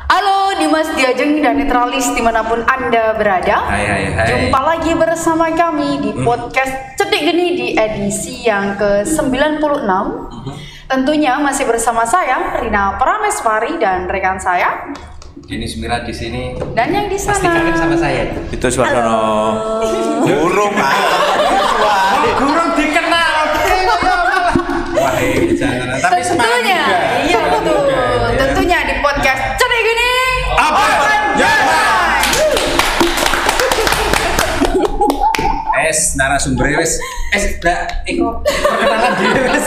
Halo Dimas Diajeng dan netralis dimanapun Anda berada. Hai. Jumpa lagi bersama kami di podcast Cedik Geni di edisi yang ke-96. Tentunya masih bersama saya Rina Prameswari dan rekan saya Denny Sumirah di sini. dan yang di Pasti sana. kangen sama saya. Itu Suwardono. Burung Burung dikenal. Wah, jangan. Tapi semangat Tentunya, juga. iya Semangat betul. juga, ya. Tentunya di podcast Cedik Geni. Apa? Narasumber wes. Kok perkenalan diri wes.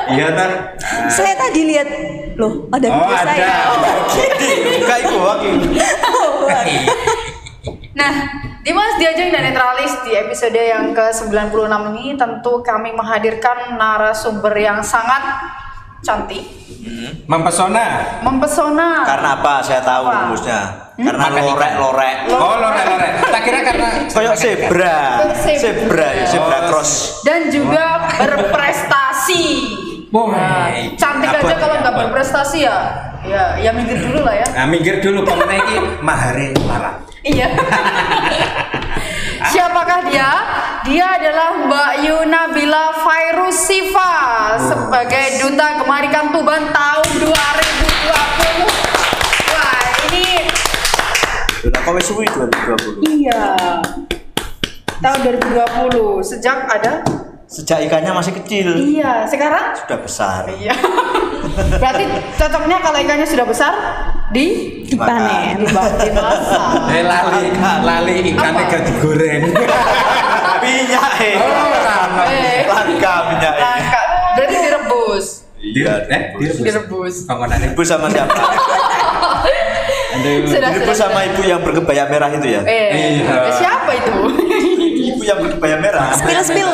Iya tar. Saya tadi lihat loh ada video saya. Enggak iku Nah, Dimas Diajeng dan netralis di episode yang ke-96 ini tentu kami menghadirkan narasumber yang sangat cantik, Mempesona. mempesona. Karena apa? Saya tahu Apa? rumusnya. Karena Makan ikan. lorek. Oh, lorek. Tak kira karena Kayak zebra. Zebra cross. Dan juga berprestasi. Wah, Cantik apa aja nih, kalau nggak apa? berprestasi ya minggir dulu lah ya. Nah, minggir dulu pemenang ini Mahare Lara. Iya. Siapakah dia? Dia adalah Mbak Yunabila Fairusifa sebagai Duta Gemarikan Tuban tahun 2020. Wah, ini Udah kau wis suwi 2020. iya. Tahun 2020 sejak ada. Sejak ikannya masih kecil, Iya, sekarang sudah besar. iya. Berarti cocoknya kalau ikannya sudah besar Dipanen. dimasak. Lali ikannya Apa? gak digoreng. Minyak langka minyak. Langka. Berarti direbus. Direbus. Panggonannya Ibu sama siapa? Ibu sama ibu yang berkebaya merah itu ya? Iya. Siapa itu? Ibu yang berkebaya merah. Spill.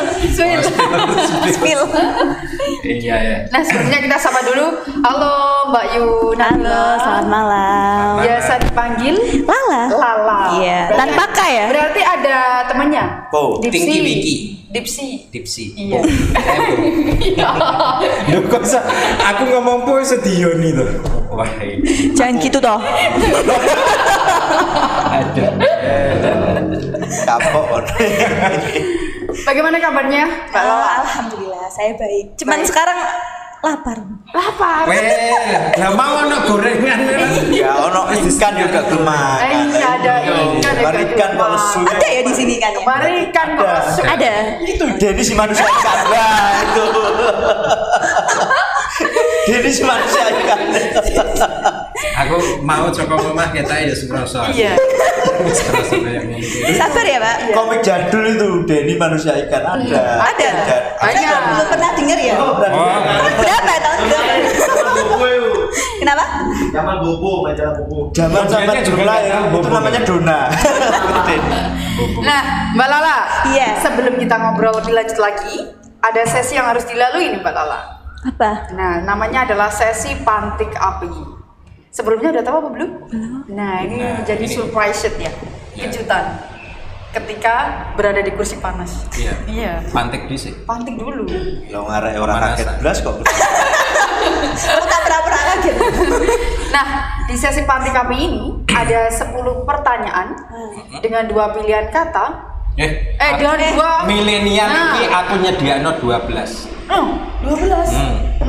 Iya ya. Nah, sebelumnya kita sapa dulu. Halo Mbak Yuna. Halo, selamat malam. Biasa dipanggil Lala. Lala. Iya, tanpa K ya? Berarti ada temannya. Oh, Tinky Winky. Dipsi. Iya. Loh kok aku ngomong po sedio nih tuh. Wah, Jangan gitu toh. ada. kapok. Bagaimana kabarnya, Mbak Lala? Alhamdulillah, saya baik. Cuman Baik. sekarang lapar. Lapar. Lah mau ono gorengan. Ya ono ikan juga gelem. Iya, ada ikan. Barikan kok lesu. Ada ya di sini kan? Barikan kok Ada. lesu. Ada. Itu Denny si manusia ikan. Wah, itu. Denny si manusia ikan. Aku mau coba omah kita ya seproso. Iya. Seproso kayak ngene. Sabar ya, Pak. Komik jadul itu Denny manusia ikan ada. Ada. Saya Banyak. belum pernah dengar ya. Oh, berarti. Berapa tahun berapa? Kenapa? Zaman bobo, majalah bobo. Zaman sampai Ujiannya juga dulu ya, nggak tahu, itu Bobo. namanya Dona. Nah, Mbak Lala. Iya. Sebelum kita ngobrol lebih lanjut lagi, ada sesi yang harus dilalui nih, Mbak Lala. Apa? Nah, namanya adalah sesi pantik api. Sebelumnya udah tahu apa belum? Nah, ini Nah, menjadi ini. surprise shit ya, Iya. kejutan. Ketika berada di kursi panas. Iya. Iya. Pantik dhisik. Pantik dulu. Lo ngarek orang kaget Pemanasan. belas kok. Aku tak pernah kaget. Nah, di sesi pantik api ini ada 10 pertanyaan dengan 2 pilihan kata. Dengan 2 milenial Nah. iki aku nyediakno 12. 12.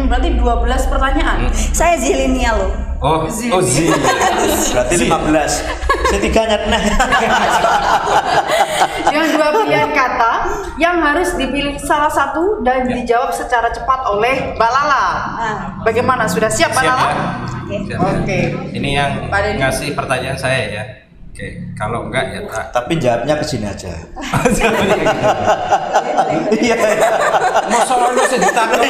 Berarti 12 pertanyaan. Saya zilenial loh. Oh, Zi. Berarti 15. Setiganya nah. Dengan 2 pilihan kata yang harus dipilih salah satu dan Ya. dijawab secara cepat oleh Mbak Lala. Bagaimana? Sudah siap Mbak Siap Lala? ya? Siap ya? Oke. Ini yang Pak Denny. ngasih pertanyaan saya ya. Oke, kalau enggak ya tak. Tapi jawabnya ke sini aja. Iya. Masa ono sing ditakon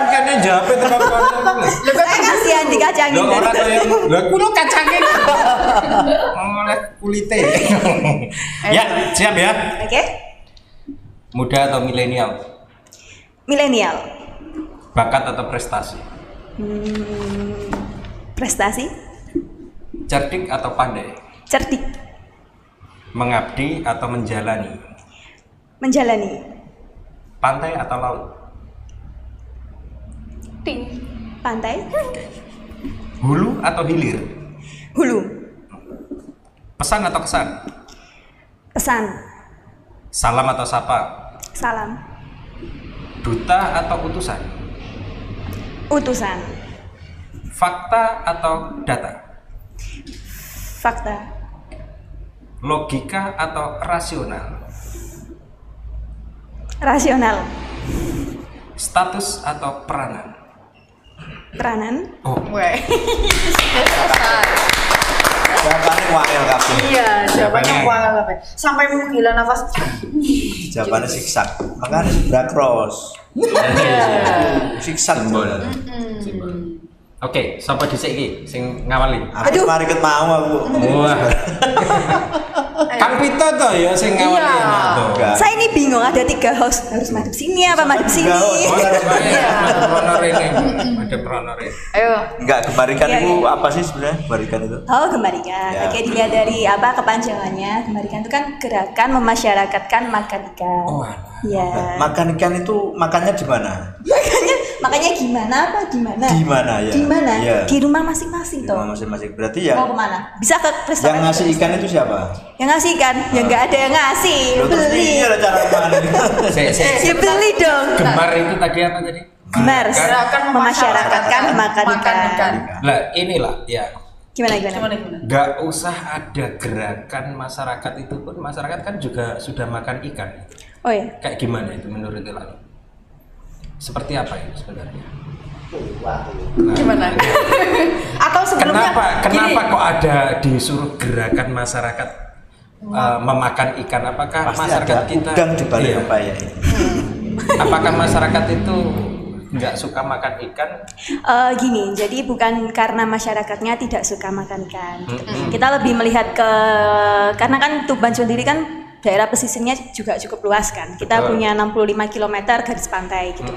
kene jawab tekan kono. Saya kasihan dikacangin. Lho ora kaya lho kulo kacange. Oleh kulite. Ya, siap ya. Oke. Muda atau milenial? Milenial. Bakat atau prestasi? Prestasi. Cerdik atau pandai? Cerdik. Mengabdi atau menjalani? Menjalani. Pantai atau laut? Pantai. Hulu atau hilir? Hulu. Pesan atau kesan? Pesan. Salam atau sapa? Salam. Duta atau utusan? Utusan. Fakta atau data? Fakta. Logika atau rasional? Rasional. Status atau peranan? Peranan. Oh, Weh. Dasar. Jawabannya wakil kabeh. Iya, jawabannya Jawabannya. wah apa? Sampai menggila nafas. Jawabannya siksak. Makanya sebelah cross. Siksak. simbol. Simbol. Oke, sapa dhisik iki sing ngawali? Aku mari ket mau aku. Wah. Kang Pito to ya sing ngawali. Iya. Nah, Enggak. Saya ini bingung, ada 3 host, harus madep sini apa madep sini? Pronor ini. Ada pronor ini. Ayo. Enggak, kembalikan Iya, itu iya. apa sih sebenarnya? Kembalikan itu. Oh, Gemarikan. Ya. Oke, dilihat dari apa kepanjangannya. Gemarikan itu kan gerakan memasyarakatkan makan ikan. Oh, alah. Ya. Makan ikan itu makannya di mana? Makanya gimana apa gimana? Di mana ya? Di mana? Iya. Di rumah masing-masing Di toh. rumah masing-masing. Berarti ya Mau kemana? Bisa ke restoran. yang ngasih ikan itu siapa? Yang ngasih ikan? Ya nggak ada yang ngasih. Loh, terus Beli. ini ada cara mana? Ya beli dong. Gemar itu tadi apa tadi? Gemar. Gerakan memasyarakatkan makan ikan. Lah inilah ya. Gimana? Gimana? Gak usah ada gerakan masyarakat itu pun masyarakat kan juga sudah makan ikan. Oh ya. Kayak gimana itu menurut Lalo? Seperti apa ini sebenarnya? Nah, Gimana? Atau sebelumnya Kenapa gini, kok ada disuruh gerakan masyarakat memakan ikan? Apakah Pasti masyarakat ada kita udang di balik Iya. pepaya ini. Apakah masyarakat itu nggak suka makan ikan? Gini, jadi bukan karena masyarakatnya tidak suka makan ikan. Kita lebih melihat karena kan Tuban sendiri kan daerah pesisirnya juga cukup luas kan. Kita Betul. punya 65 km garis pantai gitu.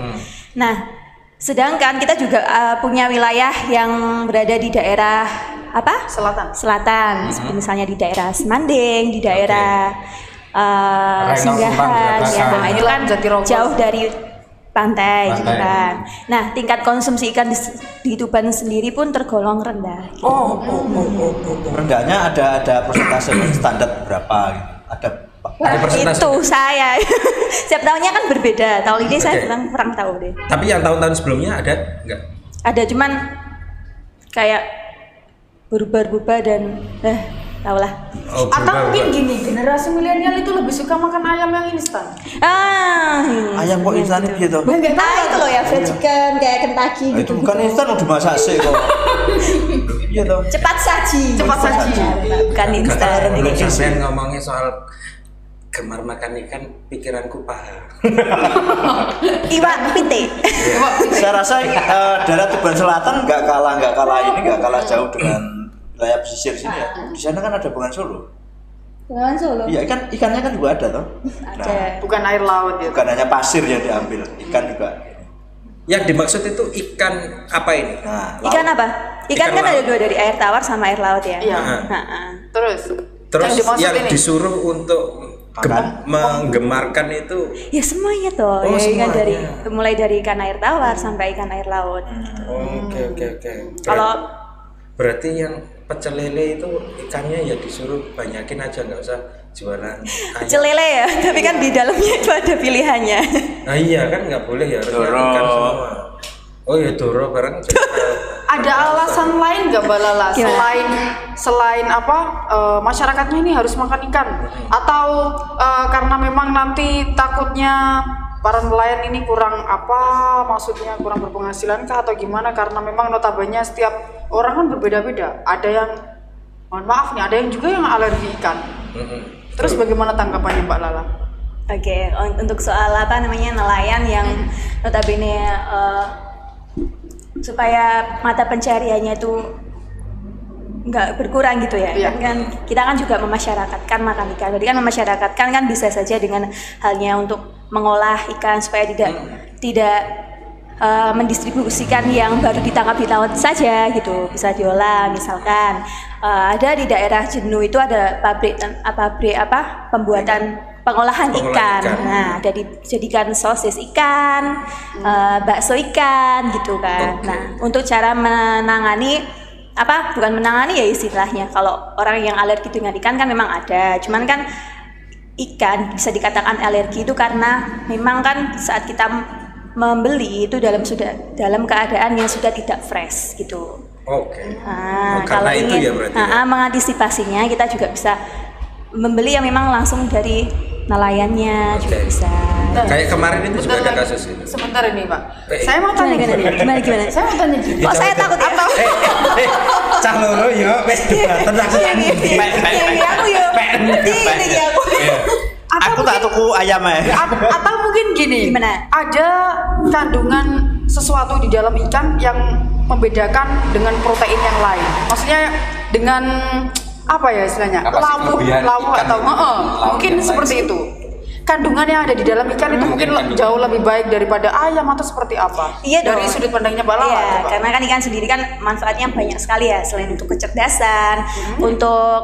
Nah, sedangkan kita juga punya wilayah yang berada di daerah apa? selatan. Selatan, seperti misalnya di daerah Semanding, di daerah Renong, Singgahan, Kupang, ya, Jataka. itu kan Jatirogo. jauh dari pantai gitu Pantai. kan. Nah, tingkat konsumsi ikan di Tuban sendiri pun tergolong rendah. Rendahnya ada persentase standar berapa gitu. Ada persentase. Itu saya. Setiap tahunnya kan berbeda. Tahun ini saya Oke. kurang tahu deh. Tapi yang tahun-tahun sebelumnya ada nggak? Ada cuman kayak berubah-ubah dan tahulah. Oh, Atau berubah-ubah. mungkin gini, generasi milenial itu lebih suka makan ayam yang instan. ayam kok instan gitu. Itu loh ya, fried chicken kayak Kentucky Nah, itu gitu. bukan instan udah masak sih kok. Iya toh. Cepat saji. Cepat saji. Bukan instan. Belum sampean ngomongin soal gemar makan ikan, pikiranku paham. Iwak pite. Saya rasa daerah Tuban Selatan nggak kalah jauh dengan wilayah pesisir sini ya. Di sana kan ada Bengawan Solo. Bengawan Solo. Iya, ikannya kan juga ada toh. Ada. Bukan air laut ya. Bukan hanya pasir yang diambil, ikan juga. Yang dimaksud itu ikan apa ini? Nah, Ikan laut. apa? Ikan kan laut. ada dua, dari air tawar sama air laut ya. Iya. Nah, Terus Terus dimaksud yang ini. disuruh untuk Makan. menggemarkan itu ya semuanya toh. Oh, Ya, ikan semuanya. mulai dari ikan air tawar sampai ikan air laut. oke. Kalau Berarti yang pecel lele itu ikannya ya disuruh banyakin aja, nggak usah jualan ayam. celele ya, tapi kan di dalamnya itu ada pilihannya. Nah iya kan nggak boleh ya, harusnya Doro. ikan semua. Oh ya doro bareng. Ada alasan lain nggak Mbak Lala selain apa masyarakatnya ini harus makan ikan atau karena memang nanti takutnya para nelayan ini kurang maksudnya kurang berpenghasilan kah atau gimana, karena memang notabene setiap orang kan berbeda-beda, ada yang mohon maaf nih, ada yang juga yang alergi ikan. Terus bagaimana tanggapannya Mbak Lala? Oke, untuk soal nelayan yang notabene supaya mata pencariannya itu nggak berkurang gitu ya. Iya. Kan kita kan juga memasyarakatkan makan ikan. Jadi kan memasyarakatkan kan bisa saja dengan halnya untuk mengolah ikan supaya tidak mendistribusikan yang baru ditangkap di laut saja gitu, bisa diolah. Misalkan ada di daerah Jenuh itu ada pabrik pembuatan pengolahan ikan. Nah, ada dijadikan sosis ikan, bakso ikan gitu kan. Oke. Nah, untuk cara menangani bukan menangani ya istilahnya. Kalau orang yang alergi dengan ikan kan memang ada, cuman kan ikan bisa dikatakan alergi itu karena memang kan saat kita membeli itu dalam keadaan yang sudah tidak fresh gitu. Oke. Nah, Karena kalau itu ya ingin berarti. Ya? mengantisipasinya kita juga bisa membeli yang memang langsung dari nelayannya juga Oke. bisa. Kayak kemarin itu juga ada kasus itu. Sebentar ini Pak. Eh, Saya mau tanya Gimana? Saya mau tanya gini. Oh, saya takut ya. Cah loro yo wis debatan langsung. Aku yo. Ini aku. Aku tak tuku ayam ya. Atau mungkin gini. Gimana? Ada kandungan sesuatu di dalam ikan yang membedakan dengan protein yang lain. Maksudnya dengan apa ya istilahnya? Apa sih kelebihan Lawu ikan atau itu? Lauk mungkin yang seperti lain. itu. Kandungan yang ada di dalam ikan itu mungkin kandungan. jauh lebih baik daripada ayam atau seperti apa? Iya dong. Dari sudut pandangnya Mbak Lala. Iya, coba. karena kan ikan sendiri kan manfaatnya banyak sekali ya, selain untuk kecerdasan, untuk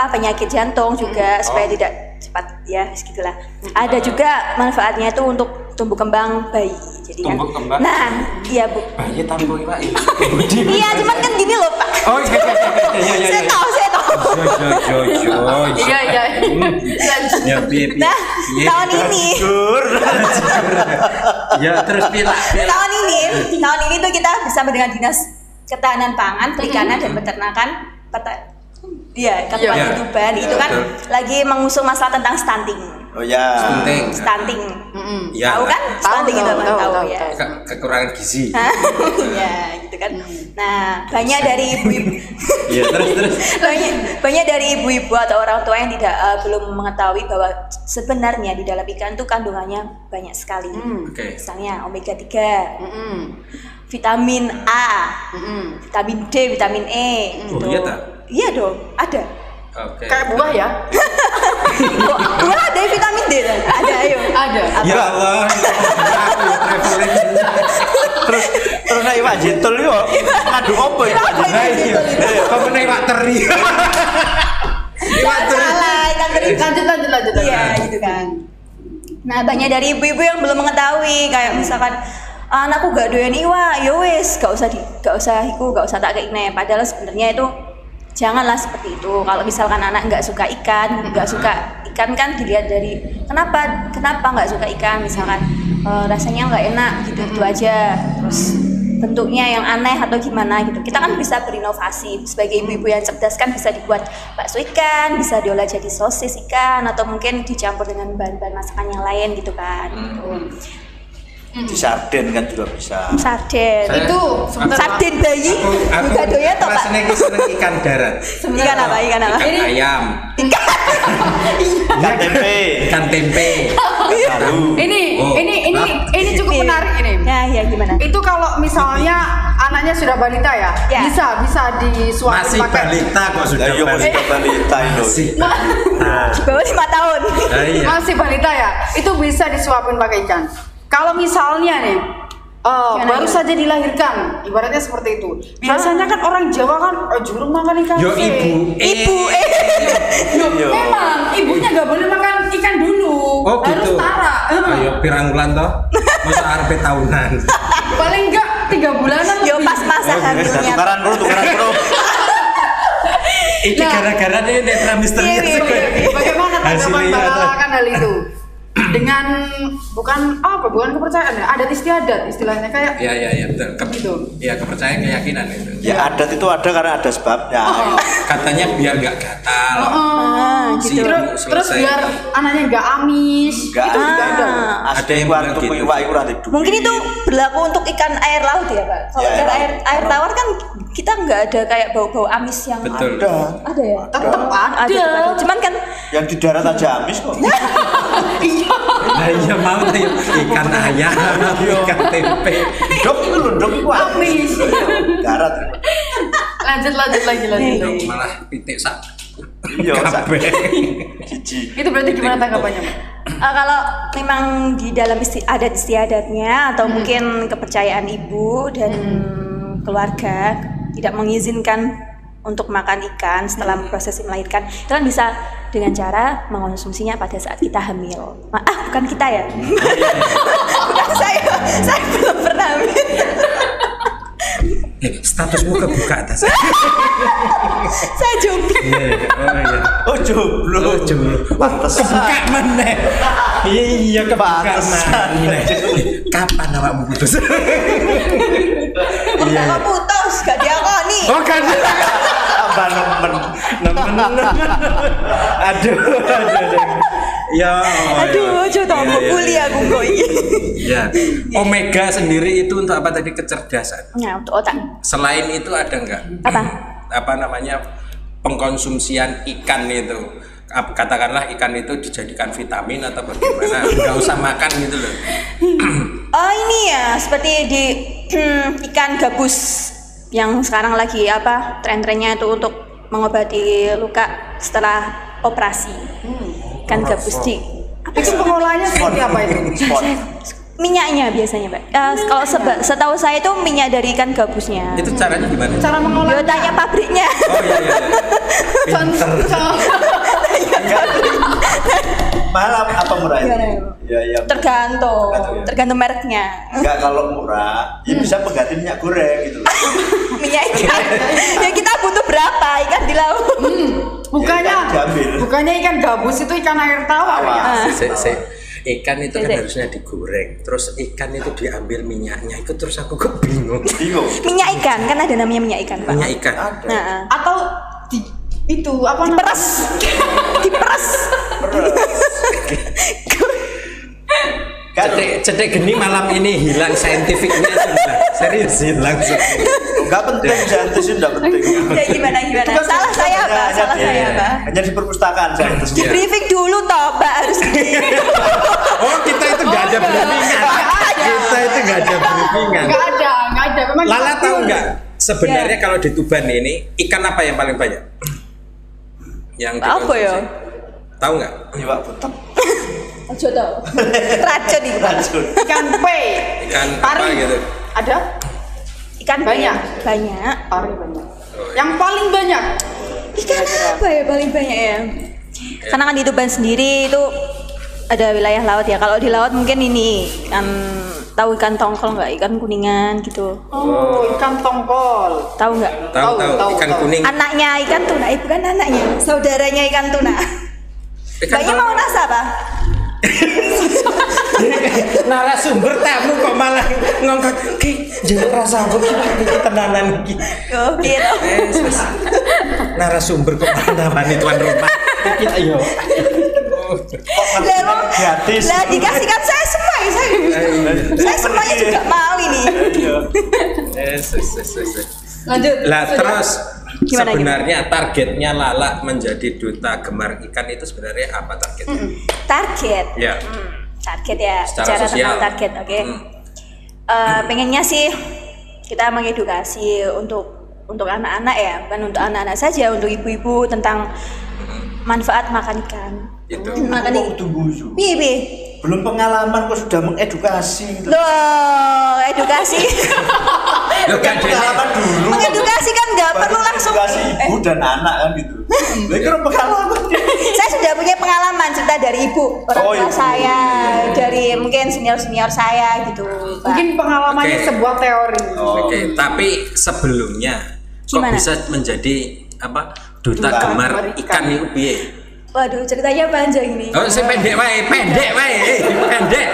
penyakit jantung juga supaya tidak cepat ya segitulah. Ada juga manfaatnya itu untuk tumbuh kembang bayi. Jadi Tumbuh kan. kembang? Nah, iya Bu. Bayi tanpa Pak. Iya, cuman kan gini loh Pak. Oh iya. Saya tahu. Iya. Ya piye. Nah, tahun ini. Ya terus pilak. Tahun ini tuh kita bersama dengan Dinas Ketahanan Pangan, Perikanan dan Peternakan Iya, Kabupaten Iya. Tuban itu kan betul. lagi mengusung masalah tentang stunting. Oh ya. Stunting. Ya. Tahu kan? Stunting itu apa? Tahu ya. Kekurangan gizi. Iya, gitu kan. Nah, banyak dari ibu-ibu Iya, terus. banyak dari ibu-ibu atau orang tua yang tidak belum mengetahui bahwa sebenarnya di dalam ikan itu kandungannya banyak sekali. Oke. Misalnya omega 3, vitamin A, vitamin D, vitamin E Oh, gitu. iya tak? Iya dong, ada. Oke. Kayak buah ya? Buah ada vitamin D kan? Ada, ayo. Ada. Ya Allah. Aku traveling. Terus nek Iwak Jentul yo ngadu opo Iwak Jentul? Nah, iya. Kamu nih Pak Teri. Iwak Teri. Salah, ikan teri. Lanjut. Iya, gitu kan. Nah, banyak dari ibu-ibu yang belum mengetahui kayak misalkan anakku gak doyan iwak, ya wis, gak usah tak keineh. Padahal sebenarnya itu janganlah seperti itu. Kalau misalkan anak nggak suka ikan kan dilihat dari kenapa nggak suka ikan, misalkan rasanya nggak enak gitu aja, terus bentuknya yang aneh atau gimana gitu. Kita kan bisa berinovasi sebagai ibu-ibu yang cerdas, kan bisa dibuat bakso ikan, bisa diolah jadi sosis ikan, atau mungkin dicampur dengan bahan-bahan masakan yang lain gitu kan. Gitu. Di sarden kan juga bisa. Sarden. Itu sebentar. Sarden bayi. Aku Juga doyan toh, Pak. rasanya seneng ikan darat. Ikan apa? Ikan ayam. Ikan tempe. Ikan tempe. Tahu. Ini cukup menarik ini. Ya, gimana? Itu kalau misalnya anaknya sudah balita ya, Ya. bisa disuapin Masih pakai. balita kok sudah Lah yo masih balita itu. Masih. Di bawah 5 tahun. Iya. Masih balita ya, itu bisa disuapin pakai ikan. Kalau misalnya nih baru saja dilahirkan, ibaratnya seperti itu. Biasanya kan orang Jawa kan jurung makan ikan. Yo sih. ibu. Yo. Memang ibunya nggak boleh makan ikan dulu. Oh harus gitu. setara. Ayo pirang bulan toh? Masa arep tahunan. Paling enggak 3 bulanan. Yo pas masa Wis hamilnya. tukaran bro. Ini gara-gara nih netra misterius. Iya. Bagaimana tanggapan Hasilnya Mbak Lala tuh. akan hal itu? Dengan bukan kepercayaan ya, adat istiadat istilahnya kayak Iya betul. Gitu. Iya kepercayaan keyakinan itu. Ya adat itu ada karena ada sebabnya. Katanya biar nggak gatal. gitu. terus biar anaknya nggak amis. Enggak Itu juga ada. Ada yang bilang tuku gitu. iwak iku rada duit. Mungkin itu berlaku untuk ikan air laut ya, Pak. Kalau Ya, ikan emang. air tawar kan kita nggak ada kayak bau-bau amis yang Betul. ada ya. Tetep ada. Ada. Cuman kan Yang di darat aja amis kok. Nah iya mau tuh ikan ayam, ikan tempe. Dok itu lho, dok itu Amis. Darat. Lanjut lagi. Malah pitik sak. Iya, sak. Kabeh. Jiji. Itu berarti gimana tanggapannya, Mbak? kalau memang di dalam adat istiadatnya atau mungkin kepercayaan ibu dan keluarga tidak mengizinkan untuk makan ikan setelah prosesi melahirkan, itu kan bisa dengan cara mengonsumsinya pada saat kita hamil. Bukan kita ya. Bukan saya belum pernah hamil. Statusmu kebuka atas. Saya jomblo. Oh jomblo. Pantes. Kebuka mana? Iya kebuka mana? Kapan awakmu putus? Enggak putus, gak diakoni. Oh kan. Apa nemen. Aduh. Ya. Aduh, coba kuliah aku kok iki. Ya. Omega sendiri itu untuk apa tadi? Kecerdasan. Nah, untuk otak. Selain itu ada enggak? Apa namanya? Pengkonsumsian ikan itu. Katakanlah ikan itu dijadikan vitamin atau bagaimana? Enggak usah makan gitu loh. Oh, ini ya, seperti di ikan gabus yang sekarang lagi tren-trennya itu untuk mengobati luka setelah operasi. Ikan gabus di Itu pengolahannya seperti apa itu? Spot. minyaknya biasanya, Mbak. Kalau setahu saya itu minyak dari ikan gabusnya. Itu caranya gimana? Cara Yo mengolahnya. tanya pabriknya. Oh iya. Pinter. Mahal apa murah itu? Gimana? Ya. Tergantung mereknya. Enggak, kalau murah, ya bisa pengganti minyak goreng gitu loh. Minyak ikan. Ya kita butuh berapa ikan di laut? Bukannya ikan gabus itu ikan air tawar ya? Ikan itu kan harusnya digoreng, terus ikan itu diambil minyaknya, itu terus aku kok bingung. Minyak ikan kan ada namanya minyak ikan, Pak. Minyak ikan. Nah, Atau itu apa namanya? diperes. Cedek geni malam ini hilang saintifiknya sudah. Serius hilang. Enggak penting, saintis itu enggak penting. Ya gimana? Salah saya, Pak. Hanya di perpustakaan saintis. Di briefing dulu toh, Mbak, harus Oh, kita itu enggak ada briefingan. Kita itu enggak ada briefingan. Nggak ada. Memang Lala kita tahu pure. nggak? Sebenarnya kalau di Tuban ini ikan apa yang paling banyak? Yang Apa ya? Tahu nggak? Iya, betul. Ojo tau. Racun itu. Racun. Ikan pe. Ikan Pari. apa gitu? Ada? Ikan Banyak. Banyak. Pari banyak. Yang paling banyak. Ikan apa ya paling banyak ya? Karena kan di Tuban sendiri itu ada wilayah laut ya. Kalau di laut mungkin ini kan tahu ikan tongkol nggak? Ikan kuningan gitu. Oh, ikan tongkol. Tahu nggak? Tahu ikan tahu. kuning. Anaknya ikan tuna, bukan anaknya, saudaranya ikan tuna. Mbaknya mau nasa apa? Narasumber tamu kok malah ngongkok ki jangan rasa aku ki tenanan ki. Oke. Narasumber kok malah namanya tuan rumah. Kita yo. Gratis. Lah dikasihkan saya semua ya, saya semuanya juga mau ini. Lanjut. Lah terus Gimana, sebenarnya targetnya Lala menjadi duta gemar ikan itu sebenarnya apa targetnya? Target. Ya. Target ya. Secara Bicara sosial. tentang target, oke. Pengennya sih kita mengedukasi untuk anak-anak ya, bukan untuk anak-anak saja, untuk ibu-ibu tentang manfaat makan ikan. Itu. Makan Kok ikan. kudu guyu? Piye? Belum pengalaman kok sudah mengedukasi gitu. Loh, edukasi. Lo kan Pengalaman dulu. Mengedukasi kan nggak perlu langsung. Edukasi ibu dan anak kan gitu. Lah itu pengalaman. Saya sudah punya pengalaman cerita dari ibu, orang tua ibu. saya, dari mungkin senior saya gitu, Pak. Mungkin pengalamannya Oke. sebuah teori. Oke, tapi sebelumnya Gimana? kok bisa menjadi apa? Duta Duta gemar gemar ikan ikan. itu piye? Waduh, ceritanya panjang ini. Oh, saya pendek wae. Pendek.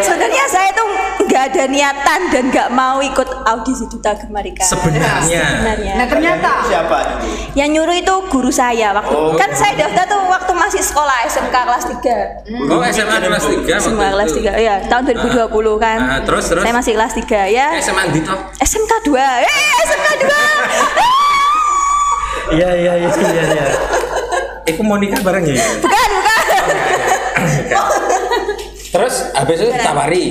Sebenarnya saya tuh nggak ada niatan dan nggak mau ikut audisi Duta Gemar Ikan. Sebenarnya. Nah, ternyata Siapa itu? Yang nyuruh itu guru saya waktu Oh. kan saya daftar tuh waktu masih sekolah SMK kelas 3. Oh, SMA kelas 3 SMA kelas 3 ya, tahun 2020 kan. Terus. Saya masih kelas 3 ya. SMA di toh? SMK 2. SMK 2. Iya. Iku mau nikah bareng ya? Bukan. Terus habis itu tawari.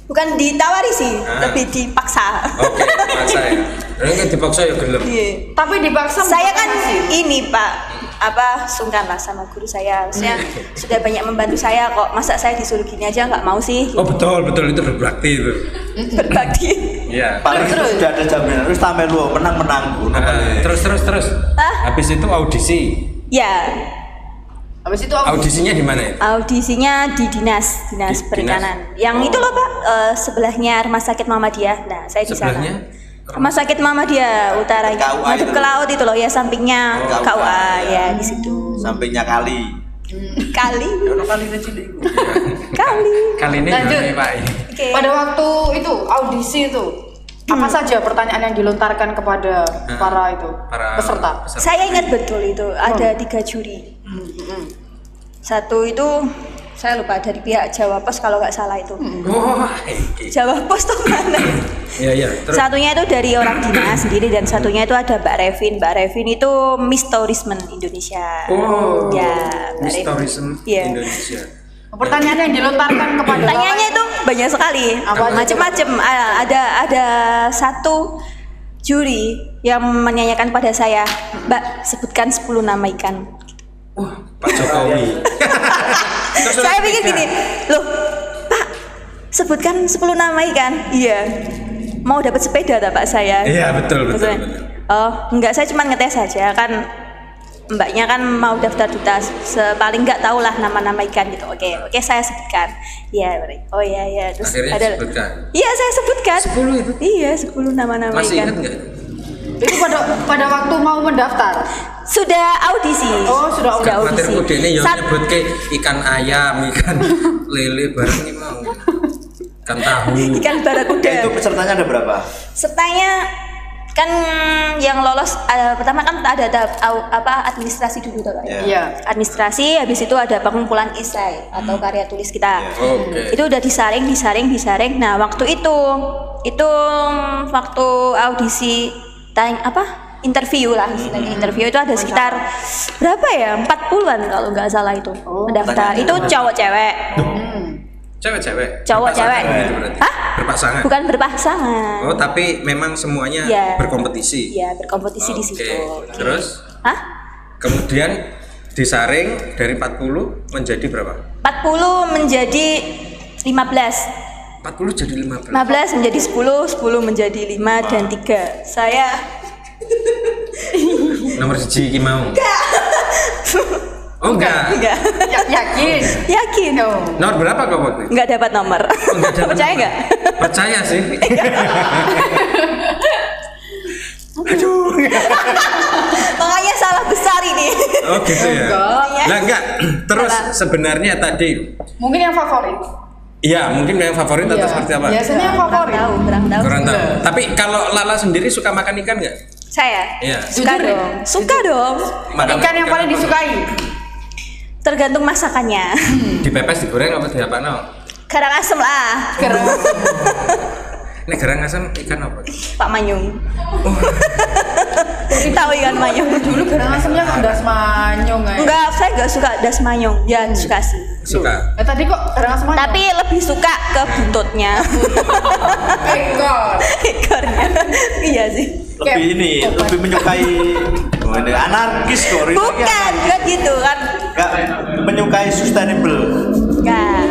Bukan ditawari sih, lebih dipaksa. Oke, paksa ya. Ini dipaksa ya gelem. Iya. tapi dipaksa. Saya kan sih. ini Pak, sungkan lah sama guru saya. Maksudnya sudah banyak membantu saya kok. Masa saya disuruh gini aja nggak mau sih? Oh betul itu berbakti itu. Berbakti. Iya. Paling Terus. sudah ada jaminan. Terus tampil lu menang. Terus. Hah? Habis itu audisi. Ya. Habis itu Audisinya di mana ya? Audisinya di dinas Di perikanan. dinas? Yang Oh. itu loh Pak, sebelahnya Rumah Sakit Muhammadiyah. Nah, saya di sana. Sebelahnya? Rumah Sakit Muhammadiyah utara KUA madep itu. ke laut itu loh ya, sampingnya Oh, KUA ya. ya di situ. Sampingnya kali. Kali. Ya ono kali cilik. Kali. Kali ini Lanjut. gimana, Pak? Oke. pada waktu itu audisi itu apa saja pertanyaan yang dilontarkan kepada para peserta? Saya ingat betul itu ada 3 juri. Satu itu saya lupa dari pihak Jawa Pos kalau nggak salah itu. Wah, Jawa Pos tuh mana? iya. Terus Satunya itu dari orang dinas sendiri dan satunya itu ada Mbak Revin. Mbak Revin itu Miss Tourism Indonesia. oh, Ya, Mbak Miss Revin. Tourism Iya. Indonesia. Pertanyaan yang dilontarkan kepada Pertanyaannya itu banyak sekali, Apa aja macam-macam. Ada satu juri yang menanyakan pada saya, Mbak sebutkan 10 nama ikan. Wah, Pak Jokowi. Terus Saya orang pikir ketiga. gini, loh Pak sebutkan 10 nama ikan. Iya. Mau dapat sepeda tak Pak saya? Iya, betul. Oh enggak, saya cuma ngetes saja kan. Mbaknya kan mau daftar duta, paling nggak tahu lah nama-nama ikan gitu. Oke, saya sebutkan. Iya, oh iya. Terus Akhirnya sebutkan. Iya, saya sebutkan. 10 itu? Iya, 10 nama-nama Masih ikan. ingat nggak? itu pada waktu mau mendaftar. Sudah audisi. Oh, sudah Materi audisi. kudene ya Sat- nyebut ke ikan ayam, ikan lele barang ini mau. Ikan tahu. Ikan barakuda. Itu pesertanya ada berapa? Sertanya kan yang lolos pertama kan ada administrasi dulu tuh Pak. Iya. Iya. Administrasi, habis itu ada pengumpulan esai atau karya tulis kita. Oke. Itu udah disaring. Nah waktu itu waktu audisi interview lah istilahnya. Interview itu ada sekitar berapa ya, 40-an kalau nggak salah itu mendaftar. Itu cowok cewek. Cewek-cewek. Cowok Berpasangan cewek. gitu berarti. Hah? Berpasangan. Bukan berpasangan. Oh, tapi memang semuanya Iya. berkompetisi. Iya, berkompetisi di Oke. situ. Terus Hah? kemudian disaring dari 40 menjadi berapa? 40 menjadi 15. 40 jadi 15. 15 menjadi 10 menjadi 5 dan 3. Saya Nomor 1 iki mau. Oh enggak. Yakin? yakin. Oh. Nomor berapa kau waktu itu? Nggak dapat nomor. Oh, enggak dapat Percaya nomor. nggak? Percaya sih. Aduh. Makanya salah besar ini. Oh gitu ya. Lah enggak. Terus sebenarnya tadi Mungkin yang favorit. iya, mungkin yang favorit atau Iya. seperti apa? Biasanya yang favorit. Kurang tahu. Kurang tahu. Tapi kalau Lala sendiri suka makan ikan nggak? Saya Iya. suka Jujur, dong. Suka dong. Makan Ikan yang paling disukai. Tergantung masakannya. Dipepes, digoreng apa diapano? Garang asem lah. Nek garang asam ikan apa? Pak Manyung. Tahu ikan manyung? Dulu garang asamnya kan das manyung ya. Enggak, saya enggak suka das manyung. Ya suka sih. Suka. Tadi kok garang asam manyung? Tapi lebih suka ke buntutnya. ekor. Ekornya. Iya sih. Lebih menyukai anarkis kok. Bukan gitu kan. Enggak menyukai sustainable. Enggak.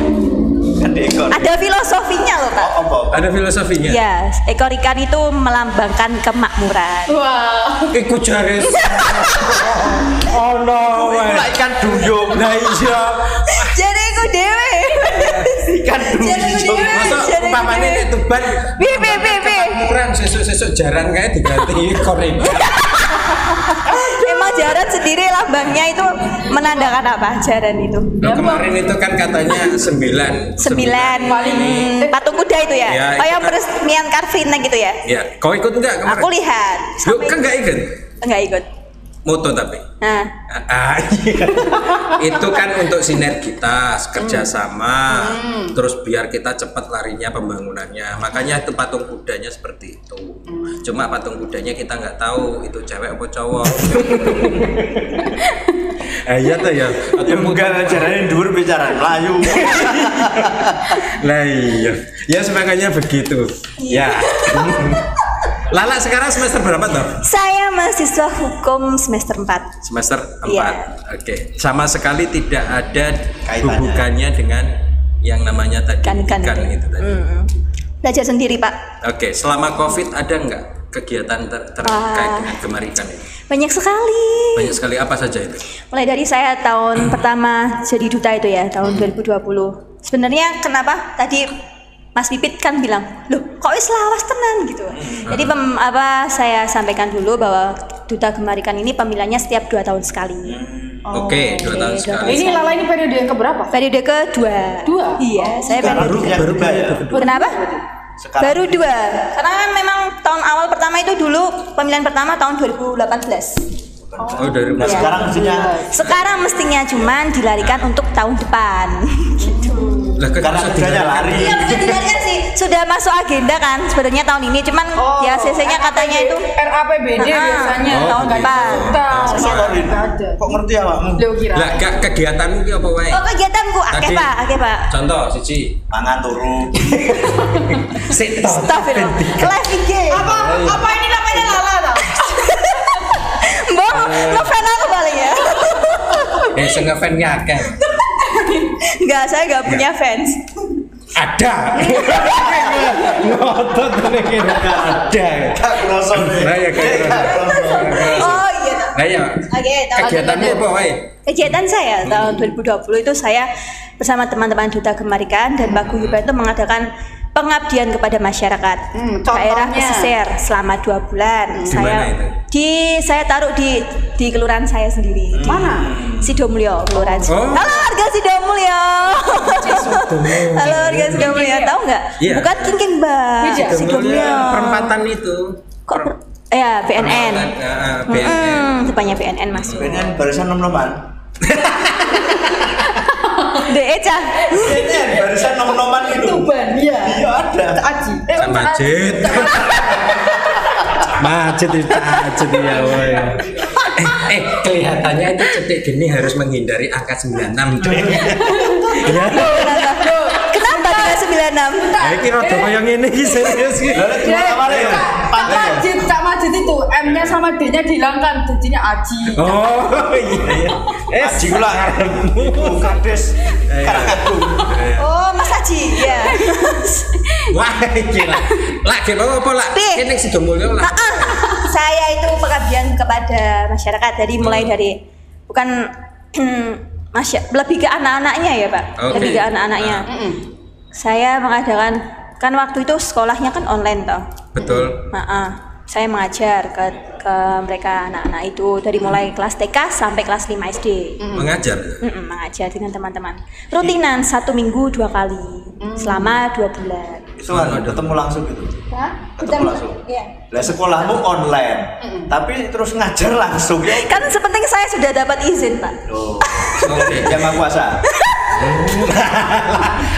Kan di ekor. Ada filosofinya loh, Pak. Apa? Ada filosofinya. Ya, ekor ikan itu melambangkan kemakmuran. Wah. Iku jaris. Oh no. Lah ikan duyung. Nah iya. Jadi aku dewe. Ikan Jadi aku duyung. dewe. Masa Jadi aku umpamane dewe. nek tuban. Bi. Murah sesuk-sesuk jaran kayak diganti koring. Emang jaran sendiri lambangnya itu menandakan apa? Jaran itu. Nah, kemarin itu kan katanya 9. 9 patung kuda itu ya? Ya, Oh itu yang kan. peresmian Car Free Night gitu ya? Ya, kau ikut enggak kemarin? Aku lihat. Yuk, kan enggak ikut. Enggak ikut. Moto tapi. Nah, Iya. Itu kan untuk sinergitas, kerjasama, terus biar kita cepat larinya pembangunannya. Makanya itu patung kudanya seperti itu. Cuma patung kudanya kita nggak tahu itu cewek apa cowok. Iya tuh ya. Tunggal jarane dhuwur bicara Melayu. Lah iya. Ya makanya begitu. Ya. Lala sekarang semester berapa toh? saya mahasiswa hukum semester 4. Semester 4. Iya. Oke. Sama sekali tidak ada Kaitannya. hubungannya dengan yang namanya tadi Ikan ikan itu tadi. Belajar sendiri, Pak. Oke, selama COVID ada nggak kegiatan terkait dengan Gemar Ikan ini? Banyak sekali. Banyak sekali, apa saja itu? Mulai dari saya tahun pertama jadi duta itu ya, tahun 2020. Sebenarnya kenapa tadi Mas Pipit kan bilang, loh kok wis lawas tenan gitu. Jadi saya sampaikan dulu bahwa Duta Gemar Ikan ini pemilihannya setiap 2 tahun sekali. Oke, 2 tahun sekali. Ini Lala ini periode yang keberapa? Periode kedua. Dua? Iya, saya periode yang kedua ya. Kenapa? Sekarang Baru 2. Karena memang tahun awal pertama itu dulu pemilihan pertama tahun 2018. Oh, dari Nah sekarang mestinya Sekarang mestinya cuman dilarikan untuk tahun depan. lah karena kerjanya lari. Iya bukan dilarikan sih, sudah masuk agenda kan sebenarnya tahun ini, cuman ya CC-nya katanya itu RAPBD biasanya Oh, tahun gitu. depan. Masa Rin? Kok ngerti awakmu? Lo kira? lah kegiatanmu ki apa wae? Oh kegiatanku, akeh pak. Contoh siji. Mangan turu. Sik Astagfirullah. Live IG. Apa ini namanya Lala tau? Mbak, ngefan aku paling ya. Sing ngefan ki akeh. Enggak, saya enggak punya fans. Ada. Ngotot iki ada. Gak kerasa deh. Lah ya kayak Oh iya toh. Lah ya. Oke, Kegiatanmu apa wae? kegiatan saya tahun 2020 itu saya bersama teman-teman Duta Gemar Ikan dan Paguyuban itu mengadakan pengabdian kepada masyarakat daerah contohnya? pesisir selama 2 bulan. Di mana itu? Saya taruh di kelurahan saya sendiri. Mana? Sidomulyo, kelurahan. Oh. Halo warga Sidomulyo. Halo warga Sidomulyo, tahu nggak? Iya. Bukan Kingking Mbak. Beda. Sidomulyo. Perempatan itu. Kok ya BNN. BNN. Depannya BNN masuk. Ini barisan nom-noman. Eca. Ini barisan nom-noman itu. Tuban, iya. Iya ada. Aji. Macet. Macet ya woy. Kelihatannya itu cetek gini harus menghindari angka 96 deh. Ya. Kenapa dengan 96? Iki rada koyo ngene iki serius iki. Lalu gimana kemarin ya? Pantai ya? Cak Majid itu M-nya sama D-nya dihilangkan, jadinya Aji. Oh iya. Aji kula kades Karanggadung. Oh, Mas Aji, ya. Wah iki lah. Lah ge apa lah? Pi. Kene Sidomulyo lah. Saya itu pengabdian kepada masyarakat dari mulai dari bukan lebih ke anak-anaknya ya Pak, Oke. lebih ke anak-anaknya. Saya mengadakan kan waktu itu sekolahnya kan online toh. Betul. Saya mengajar ke mereka anak-anak itu dari mulai kelas TK sampai kelas 5 SD. Mengajar. Mengajar dengan teman-teman. Rutinan 1 minggu 2 kali selama 2 bulan. Itu ketemu langsung gitu. Ketemu langsung. Iya. Lah sekolahmu online, tapi terus ngajar langsung ya. Kan sepenting saya sudah dapat izin Pak. Loh. Oke. Yang Maha Kuasa.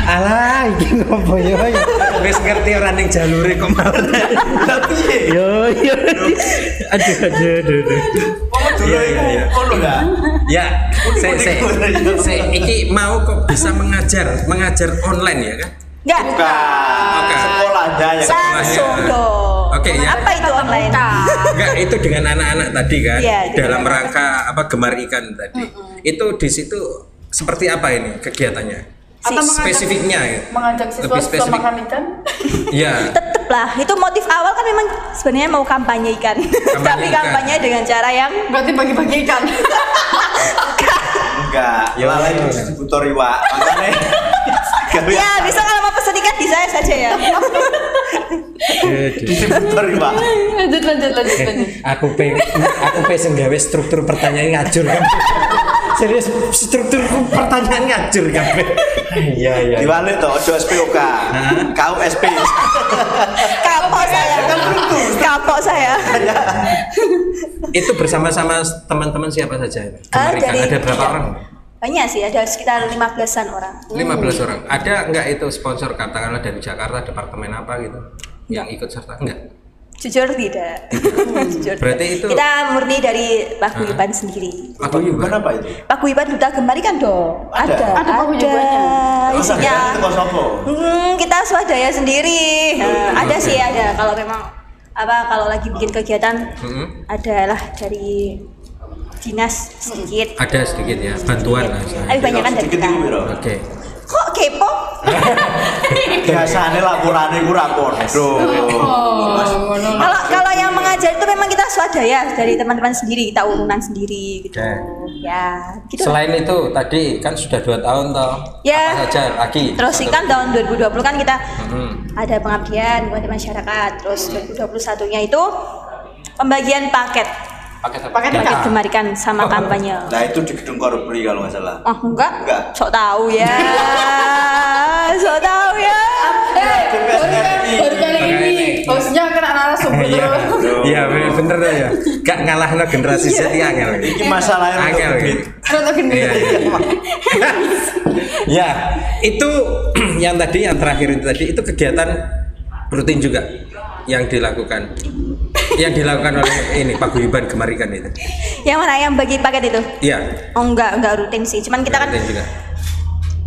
Alah iki ngopo yo. Wis ngerti ora ning jalure kok malah. Tapi Yo. Aduh. dulu itu ono enggak? Ya, saya iki mau kok bisa mengajar online ya kan? Enggak. Bukan. Sekolahnya yang Langsung dong. Oke, ya. Apa itu online? Enggak, itu dengan anak-anak tadi kan, Iya, itu dalam dengan rangka apa Gemar Ikan tadi. Itu di situ seperti apa ini kegiatannya? Atau Spesifiknya ya? mengajak Lebih siswa spesifik. makan ikan. Iya. Tetep lah, itu motif awal kan memang sebenarnya mau kampanye ikan. Tapi ikan. kampanye dengan cara yang Berarti bagi-bagi ikan. enggak. Ya, Lala itu distributor iwak. Makanya ya bisa kalau mau pesen ikan di saya saja ya. distributor iwak. Lanjut. Aku pengen gawe struktur pertanyaan ngajur kan. Serius struktur pertanyaan ngajur kan. Iya. Diwale to ojo SPOK. Kau SP. Kapok saya. Itu bersama-sama teman-teman siapa saja? Gemar Ikan Dari- ada berapa orang? Banyak sih, ada sekitar 15-an orang. 15 orang. Ada enggak itu sponsor katakanlah dari Jakarta departemen apa gitu yang ikut serta? Enggak. Jujur tidak. Jujur Berarti tidak. itu- Kita murni dari Paguyuban sendiri. Bukan apa itu? Paguyuban Duta Gemar Ikan dong. Ada Ada. Isinya. Itu kok sopo? Kita swadaya sendiri. Ada sih ada. Kalau memang kalau lagi bikin kegiatan adalah dari dinas sedikit. Ada sedikit ya bantuan lah. Tapi banyak kan dari Sedikit kita. itu piro? Oke. Kok kepo? Biasane laporane ku rapor. Kalau yang swadaya dari teman-teman sendiri, kita urunan sendiri gitu. Ya, gitu. Selain itu tadi kan sudah 2 tahun toh. Ya. Apa saja lagi? Terus kan tahun 2020 kan kita ada pengabdian buat masyarakat. Terus 2021-nya itu pembagian paket Paket kemarikan sama kampanye. Nah itu di gedung Korupri kalau nggak salah. Oh enggak? Enggak. Sok tahu ya. Sok tahu ya. Baru kali ini hostnya kena narasumber terus. Iya bener ya. Gak ngalahno generasi Z ya angel. Ini masalahnya Angel. Terus gini. Ya, itu yang tadi yang terakhir itu kegiatan rutin juga yang dilakukan oleh ini Paguyuban Kemarikan itu. Yang mana yang bagi paket itu? Iya. Oh enggak rutin sih. Cuman kita kan Rutin juga.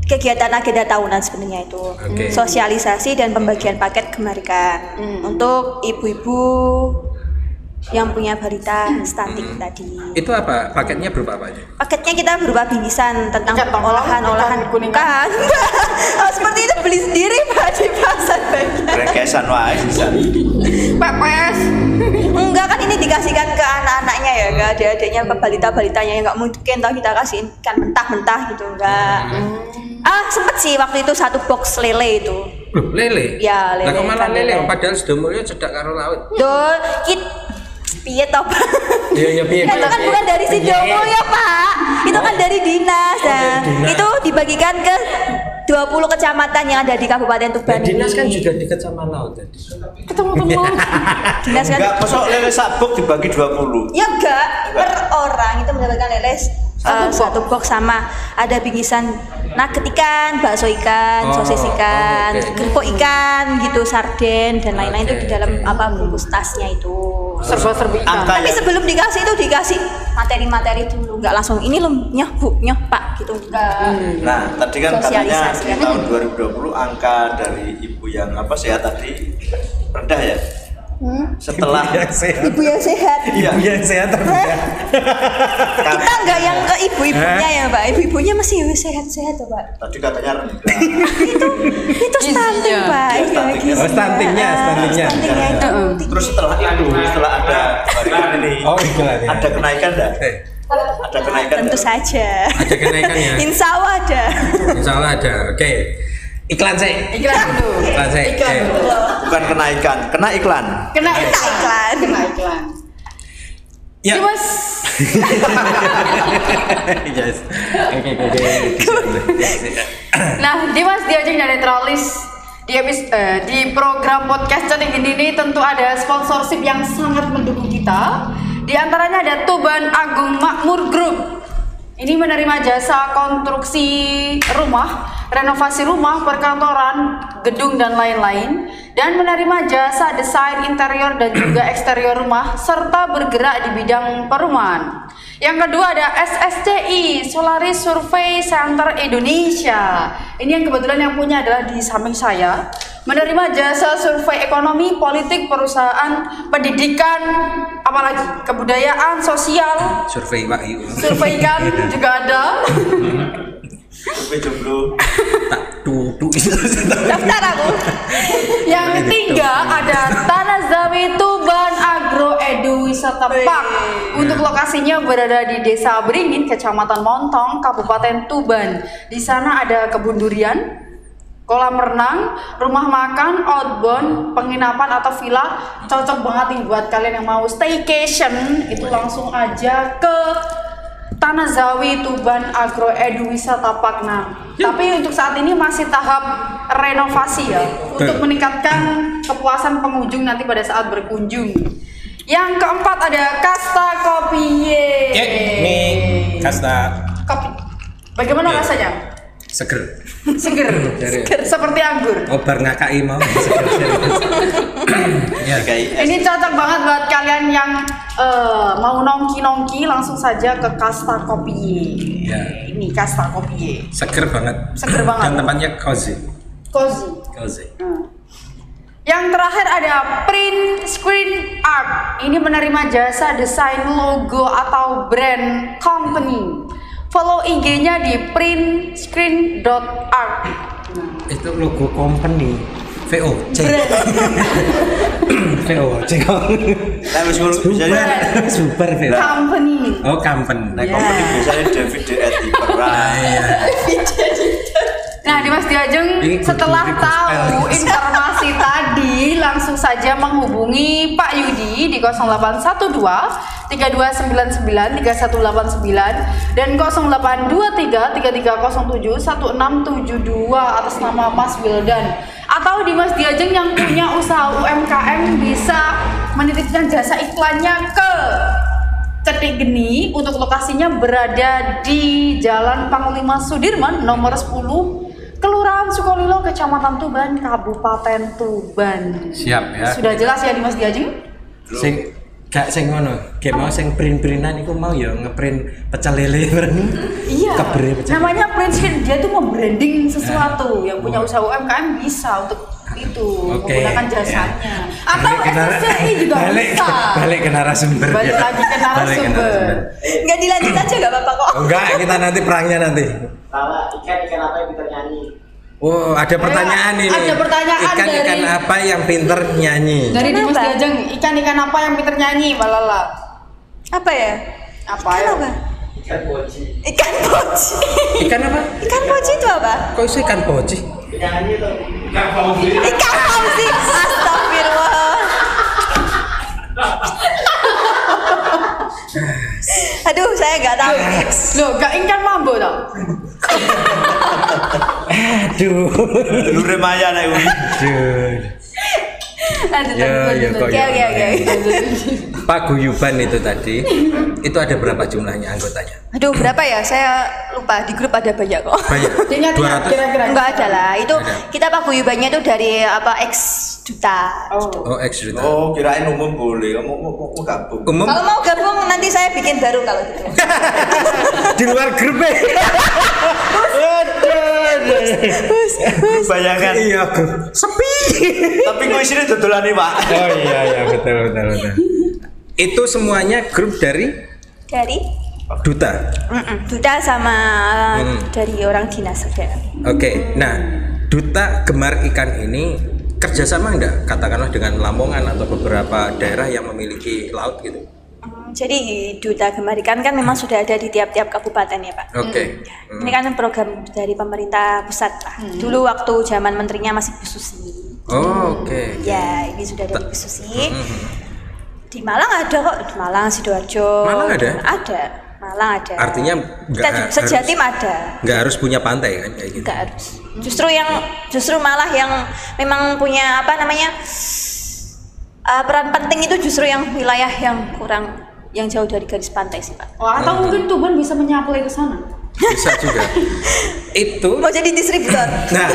kegiatan agenda tahunan sebenarnya itu. Oke. Sosialisasi dan pembagian paket kemarikan untuk ibu-ibu yang punya balita stunting tadi. Itu apa? Paketnya berupa apa aja? Paketnya kita berupa bingkisan tentang Ikan tongkol, olahan-olahan ikan kuningan. kan. Oh, seperti itu beli sendiri Pak di pasar banyak. Rekesan wae bisa. Pepes. Enggak kan ini dikasihkan ke anak-anaknya ya, ke adik-adiknya, ke balita-balitanya ya, enggak mungkin toh kita kasih ikan mentah-mentah gitu enggak. Sempet sih waktu itu 1 box lele itu. Loh, lele? Ya, lele. Lah kok malah Ikan lele? lele. Padahal Sidomulyo cedak karo laut. Duh, piye toh Pak? Iya piye. Itu kan bukan dari Sidomulyo ya Pak. Itu kan dari dinas. Nah, dari dinas. itu dibagikan ke 20 kecamatan yang ada di Kabupaten Tuban. Nah, dinas kan ini. juga dekat sama laut tadi. Ketemu teman. Dinas kan. Enggak, kosok lele sabuk dibagi 20. Ya enggak, per orang itu mendapatkan lele satu box sama ada bingkisan nugget ikan, bakso ikan, Oh, sosis ikan, oke. kerupuk ikan gitu, sarden dan lain-lain itu Oke, di dalam oke. apa bungkus tasnya itu. Serba-serbi ikan. Angka Tapi ya. sebelum dikasih itu dikasih materi-materi dulu, nggak langsung ini loh nyah pak gitu enggak. Nah, tadi kan katanya Sosialisasi. di tahun 2020 angka dari ibu yang sehat tadi rendah ya. Setelah Ibu yang sehat. iya, yang sehat terbuka. Kita enggak yang ke ibu-ibunya ya Pak, ibu-ibunya masih sehat-sehat ya Pak. tadi katanya rendah. Itu stunting Pak. Iya, Iya, stunting. gizinya. Oh, stuntingnya. Stuntingnya itu. Terus setelah ada kemarikan ini, Oh, iklan ya. ada kenaikan enggak? Ada kenaikan Tentu nggak? saja. Ada kenaikannya. Insya Allah ada. Insya Allah ada. Oke. Iklan sih. Iklan dulu. Iklan sih. Iklan Oke. dulu. Bukan kenaikan, kena iklan. Kena iklan. Kena iklan. Ya. Dimas. Yes. Oke. Nah, Dimas Diajeng dan Netralis di program podcast Cening ini tentu ada sponsorship yang sangat mendukung kita. Di antaranya ada Tuban Agung Makmur Group. Ini menerima jasa konstruksi rumah, renovasi rumah, perkantoran, gedung dan lain-lain, dan menerima jasa desain interior dan juga eksterior rumah serta bergerak di bidang perumahan. Yang kedua ada SSCI, Solaris Survey Center Indonesia. Ini yang kebetulan yang punya adalah di samping saya. Menerima jasa survei ekonomi, politik, perusahaan, pendidikan, apalagi kebudayaan, sosial, Survei Wahyu. survei ikan juga ada. Survei jomblo. Tak duduk. Daftar aku. Yang ketiga ada Tanah Zawi Tuban Agro Edu Wisata Park. Untuk lokasinya berada di Desa Beringin, Kecamatan Montong, Kabupaten Tuban. Di sana ada kebun durian, kolam renang, rumah makan, outbound, penginapan atau villa. Cocok banget nih buat kalian yang mau staycation. Itu langsung aja ke Tanah Zawi Tuban Agro Edu Wisata Park. Nah, tapi untuk saat ini masih tahap renovasi ya, untuk meningkatkan kepuasan pengunjung nanti pada saat berkunjung. Yang keempat ada Kasta Kopi. Ini kasta Kopi. Bagaimana rasanya? seger. Seger. Seperti anggur. Obar ngakai mau. Ya. Ini cocok banget buat kalian yang mau nongki-nongki, langsung saja ke Kasta Kopi. Ya. Ini Kasta Kopi. Seger banget. Seger banget. Dan tempatnya cozy. Cozy. Yang terakhir ada Print Screen Art. Ini menerima jasa desain logo atau brand company. Follow IG-nya di printscreen.art. Itu logo company. VOC. VOC. Nah, wis ngono biasanya Super VOC. Company. Oh, company. nah company biasanya David de Attenborough. Nah, Dimas Diajeng Ini setelah kudu tahu gospel. informasi tadi langsung saja menghubungi Pak Yudi di 0812 3299 3189 dan 0823 3307 1672 atas nama Mas Wildan. Atau Dimas Diajeng yang punya usaha UMKM bisa menitipkan jasa iklannya ke Cetik Geni untuk lokasinya berada di Jalan Panglima Sudirman nomor 10 Kelurahan Sukolilo, Kecamatan Tuban, Kabupaten Tuban. Siap ya. Sudah jelas ya Dimas Diajeng? Sing gak sing ngono, kayak mau sing print-printan iku mau ya ngeprint pecel lele bareng. Iya. Kebre pecel. Namanya Prince, dia tuh membranding sesuatu. Yang punya usaha UMKM bisa untuk itu menggunakan jasanya. Atau SSCI juga bisa. Balik ke narasumber. Balik lagi ke narasumber. Nggak dilanjut aja nggak apa-apa kok. Enggak, kita nanti perangnya nanti. Salah, ikan apa yang pintar nyanyi? Oh, ada pertanyaan ini. Ada pertanyaan Ikan-ikan dari- apa yang pinter nyanyi? Dari Dimas Kenapa? Diajeng, ikan-ikan apa yang pinter nyanyi, Mbak Lala? Apa ya? Apa Ikan ya? apa? Ikan poci. Ikan poci. Ikan apa? Ikan poci itu apa? Kok iso ikan poci? Ikan nyanyi tuh. Ikan fauzi. Ikan fauzi. Astagfirullah. Aduh, saya nggak tahu. Loh, gak ikan mambo tau? Aduh. Dulure Maya nek kuwi. Aduh. Lanjut, Ya, ya, kok Oke, ya. oke, oke. Paguyuban itu tadi, itu ada berapa jumlahnya anggotanya? Aduh, berapa ya? Saya lupa. Di grup ada banyak kok. Banyak. Ingat 200. kira-kira. Enggak ada lah. Itu Ada. kita paguyubannya itu dari apa X juta. Oh. Oh, X juta. Oh, kirain umum boleh. Mau gabung. Umum Kalau mau gabung nanti saya bikin baru kalau gitu. di luar grup ya. Bayangan. Iya, grup. Sepi. Tapi gue sini dodolan nih, Pak. Oh iya betul. Itu semuanya grup dari Dari duta. duta sama Hmm. dari orang dinas ada. Oke, nah duta gemar ikan ini kerjasama enggak katakanlah dengan Lamongan atau beberapa daerah yang memiliki laut gitu? Jadi duta gemar ikan kan memang sudah ada di tiap-tiap kabupaten ya Pak. Oke. Ini kan program dari pemerintah pusat Pak. Dulu waktu zaman menterinya masih Bu Susi. Oh, oke. Ya, ini sudah dari Bu Susi. Di Malang ada kok, di Malang, Sidoarjo. Malang ada? Ada, Malang ada. Artinya kita sejatim ada. nggak harus punya pantai kan kayak gitu. Enggak harus. Justru malah yang memang punya apa namanya peran penting itu justru yang wilayah yang kurang yang jauh dari garis pantai sih Pak. Oh, atau mungkin Tuban bisa menyaplai ke sana. Bisa juga. Itu. Mau jadi distributor. Nah,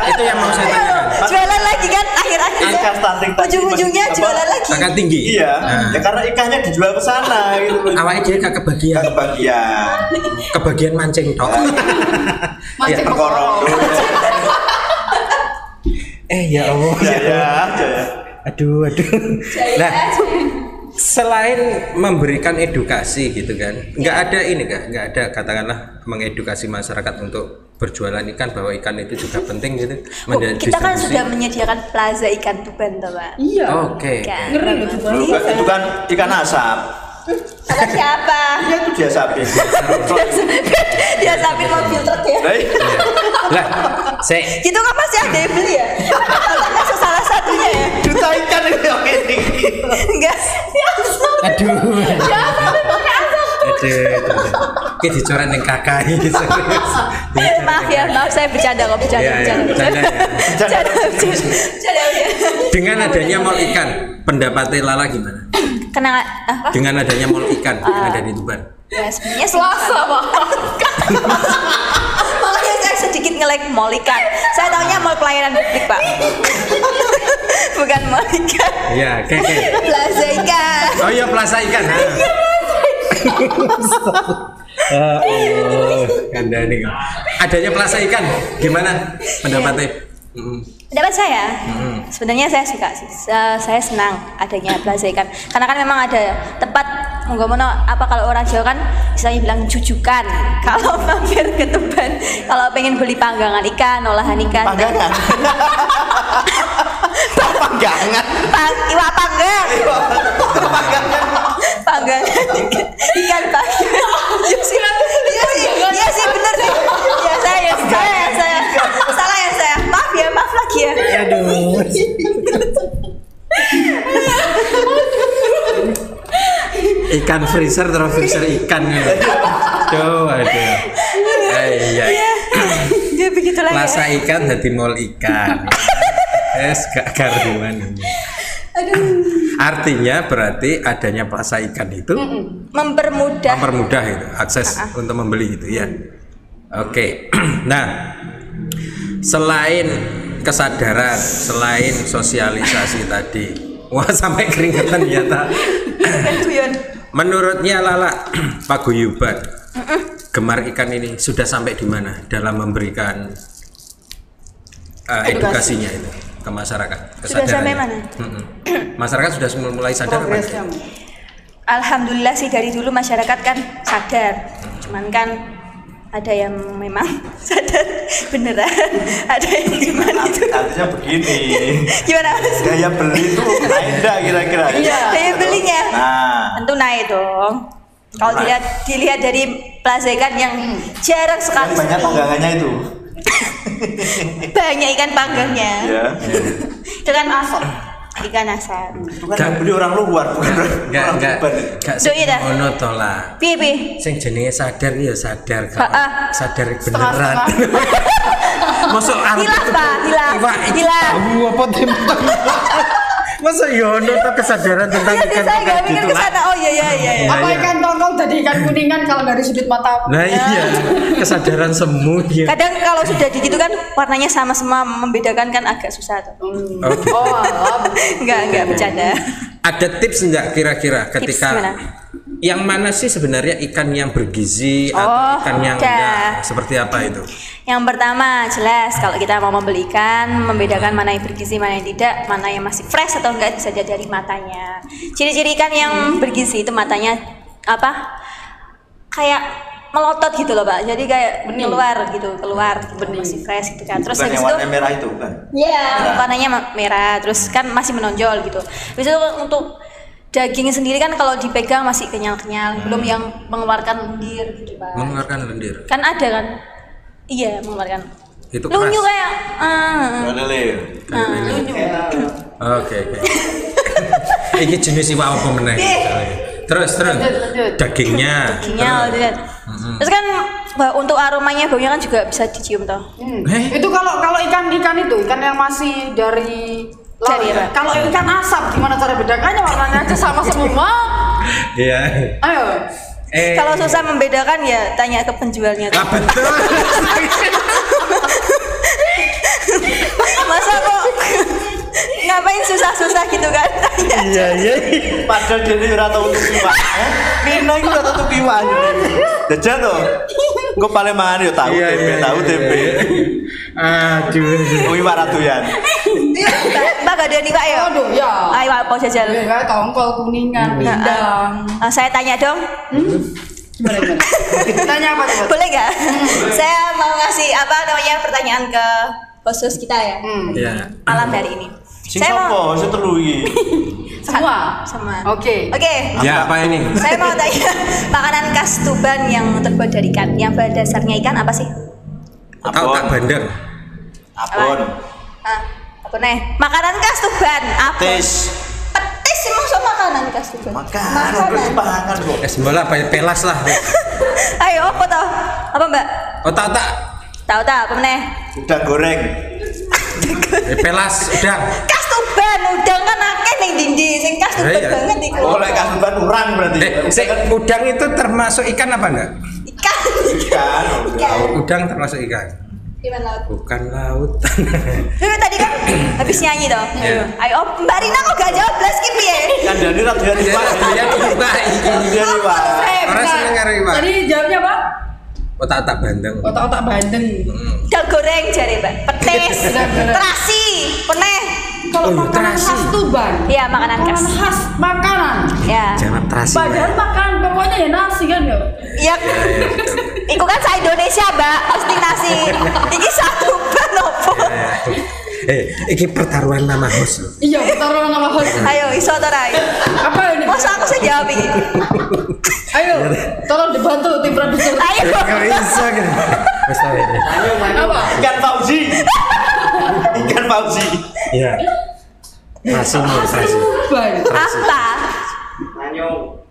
itu yang mau saya tanyakan. Jualan lagi kan akhir-akhirnya. Ikan stunting tadi Ujung-ujungnya masih apa? jualan lagi. Akan tinggi. Iya, Nah. ya karena ikannya dijual ke sana gitu loh. Awalnya dia gak kebagian. Kebagian. Mancing tok. Mancing Ya. Korong. Ya Allah. Ya. Aduh. Nah, selain memberikan edukasi gitu kan, nggak ada ini nggak ada katakanlah mengedukasi masyarakat untuk berjualan ikan bahwa ikan itu juga penting gitu. Oh, kita kan distribusi. sudah menyediakan plaza ikan Tuban toh Pak. Iya. Oke. Kan. Ngeri loh Tuban. Itu kan ikan asap. Kata siapa? Iya itu dia asapin. Dia sapin mobil truk ya. Baik. Lah, saya Gitu kan pasti ada yang beli ya? Atau salah satunya ya? Juta ikan itu yang ini. Enggak. aduh. Kayak dicoret yang kakak ini serius. Maaf ya, maaf saya bercanda kok, bercanda. Iya, bercanda ya. Bercanda ya. Dengan adanya mall ikan, pendapatnya Lala gimana? Kena apa? Dengan adanya mall ikan yang ada di Tuban. Ya sebenarnya Selasa, Pak. makanya saya sedikit nge-like mall ikan. Saya taunya mall pelayanan publik Pak. Bukan mall ikan. Iya, kayak. Plaza ikan. Oh iya, plaza ikan. Kandani. Adanya plaza ikan, gimana pendapatnya? Pendapat saya, sebenarnya saya suka sih. Saya senang adanya plaza ikan. Karena kan memang ada tempat, mono apa kalau orang Jawa kan misalnya bilang jujukan. Kalau mampir ke Tuban, kalau pengen beli panggangan ikan, olahan ikan. Panggangan. Panggangan. Iwak panggang. Panggangan ikan panggang. Iya sih bener deh. Ya saya salah ya saya. Maaf lagi ya. Aduh. Ikan freezer terus freezer ikan. Coba aduh. Iya. Ya begitulah ya. Plaza ikan jadi mall ikan. Gak karuan. Artinya berarti adanya plaza ikan itu mempermudah itu akses untuk membeli gitu ya. Oke. Nah, selain kesadaran, selain sosialisasi tadi, wah sampai keringetan ya tak. Menurutnya Lala, Paguyuban, gemar ikan ini sudah sampai di mana dalam memberikan edukasinya itu ke masyarakat? Sudah sampai mana? Masyarakat sudah mulai sadar apa? Alhamdulillah sih dari dulu masyarakat kan sadar, cuman kan ada yang memang sadar beneran, ada yang gimana itu? Artinya begini. Gimana Mas? Daya beli itu naik enggak kira-kira? Iya. Daya belinya. Nah, Tentu naik dong. Kalau dilihat dari plaza ikan yang jarang sekali. banyak panggangannya itu. Banyak ikan panggangnya. Ya. Itu kan asap. Ikan asap. Itu kan yang beli orang luar bukan orang Enggak Duh, iya dah. ono to lah. Piye? Sing jenenge sadar ya sadar kalau Ha-ha. sadar beneran. Masuk Hilaf Pak, hilaf. apa tembak? Masa ya ono to kesadaran tentang Iya, ikan saya nggak mikir gitu ke lah. sana. Oh iya. Apa ikan tongkol jadi ikan kuningan kalau dari sudut mata? Nah iya, kesadaran semu ya. Kadang kalau sudah gitu kan warnanya sama semua, membedakan kan agak susah tuh. Oke. Oh, alam. Enggak bercanda. Ada tips enggak kira-kira ketika gimana? yang mana sih sebenarnya ikan yang bergizi atau Oh, ikan yang ada. enggak? Seperti apa itu? Yang pertama jelas kalau kita mau membeli ikan, membedakan mana yang bergizi, mana yang tidak, mana yang masih fresh atau enggak bisa dilihat dari matanya. Ciri-ciri ikan yang bergizi itu matanya apa? Kayak melotot gitu loh Pak. Jadi kayak keluar gitu, masih fresh gitu kan. Terus Bukan habis yang itu warna merah itu kan? iya, warnanya merah, terus kan masih menonjol gitu. Habis itu untuk dagingnya sendiri kan kalau dipegang masih kenyal-kenyal, belum yang mengeluarkan lendir gitu Pak. Mengeluarkan lendir. Kan ada kan? Iya, mengeluarkan. Itu Lunyu keras. kayak Lele. Oke. Iki jenis iwak apa meneh? Terus Lanjut. dagingnya. lihat. Terus kan untuk aromanya baunya kan juga bisa dicium toh. Itu kalau ikan yang masih dari laut Dari ya. apa? Kalau ikan asap gimana cara bedakannya? Warnanya aja sama semua. Iya. Ayo. Kalau susah membedakan ya tanya ke penjualnya. Ah, betul. Masa kok ngapain susah-susah gitu kan? Iya. Padahal dia ini ora tau untuk iwak. Pino iki ora tau untuk iwak. Jajan to. Engko paling mangan yo tahu tempe. Aduh. Iwak ratuyan. Mbak gak ada nih Pak ya? Aduh, ya. Ayo Pak, mau jajal. Kayak tongkol kuningan, pindang. Saya tanya dong. Gimana? Tanya apa tuh? Boleh nggak? Saya mau ngasih pertanyaan ke khusus kita ya. Iya. Malam hari ini. Sing Saya mau sapa? Sing telu iki. Semua. sama. Oke. Ya apa ini? Saya mau tanya makanan khas Tuban yang terbuat dari ikan. Yang pada dasarnya ikan apa sih? Tahu tak bandeng? Abon. Apa nih? Makanan khas Tuban. Apa? Tes. Petis emang so makanan khas Tuban. Makan, terus pangan kok. Bola apa pelas lah. Ayo apa toh? Apa Mbak? Oh tak. Tahu apa nih? Udang goreng. Pelas udang. Khas Tuban, udang kan akeh ning dindi, sing khas Tuban Iya. banget iku. Oleh kasuban urang berarti. Udang itu termasuk ikan apa enggak? Ikan. Ikan. Udang termasuk ikan. Ikan laut. Bukan lautan. Lu tadi kan habis nyanyi toh. Iya. Ayo Mbak Rina kok gak jawab blas ki piye? Kan Dani ratuyan iwak. Dia juga Dia iwak. Orang seneng karo iwak. Jadi jawabnya apa? Otak bandeng. Otak-otak bandeng. Udang goreng jare Mbak. Petis, terasi, peneh. Kalau Oh, makanan terasi. khas Tuban. Iya, makanan khas. Makanan. Ya. Jangan terasi. Padahal makan pokoknya ya nasi kan ya. Iya. Iku kan sa Indonesia, Mbak. Pasti nasi. Iki satu Tuban opo? Iki pertaruhan nama host loh. Iya, taruh nama host. Ayo iso to ra? Apa ini? Masa aku sih jawab iki? Ayo, tolong dibantu tim produser. Ayo. Gak bisa gitu. Wes tahu ya. Apa? Ikan Fauzi. Ikan Fauzi. Iya. Masih mau kasih. Bang. Apa? Manyung.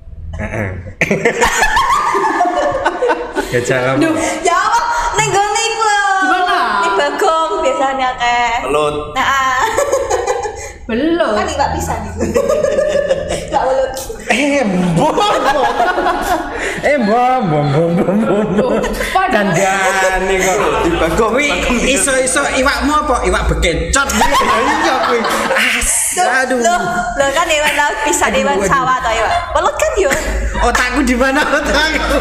Gajah kamu. Ya apa? Ning gone iku lho. Gimana? Ning Bagong biasanya kayak. Belut. Nah, Belum. kan iwak pisan iku. Gak welut. Bom. Kandhane kok. Di Bagong. Kuwi iso-iso iwakmu apa? Iwak bekecot. Iya kuwi. Aduh. Loh kan hewan laut pisan hewan sawah to ya. Welut kan yo. Otakku di mana otakku?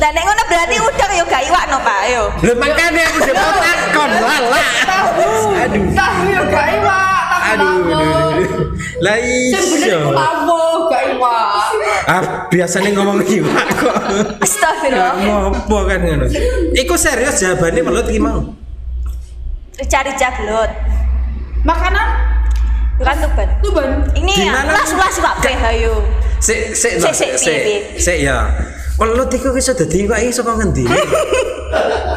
Lah nek ngono berarti udang yo gak iwak no, Pak. Ayo. Lho makane aku sing takon. Aduh. Tahu ya gak iwak. Aduh. Lah Sing bener iya. iku lawo gak iwak. Biasanya ngomong iwak kok. Astagfirullah. Ngopo kan ngono. Iku serius jawabane welut iki mau. Cari belut. Makanan Bukan tuban. tuban. Ini Di ya, mana? ulas kabeh ayo. Sik Piye. ya. Welut iku iso dadi iwak iki saka ngendi?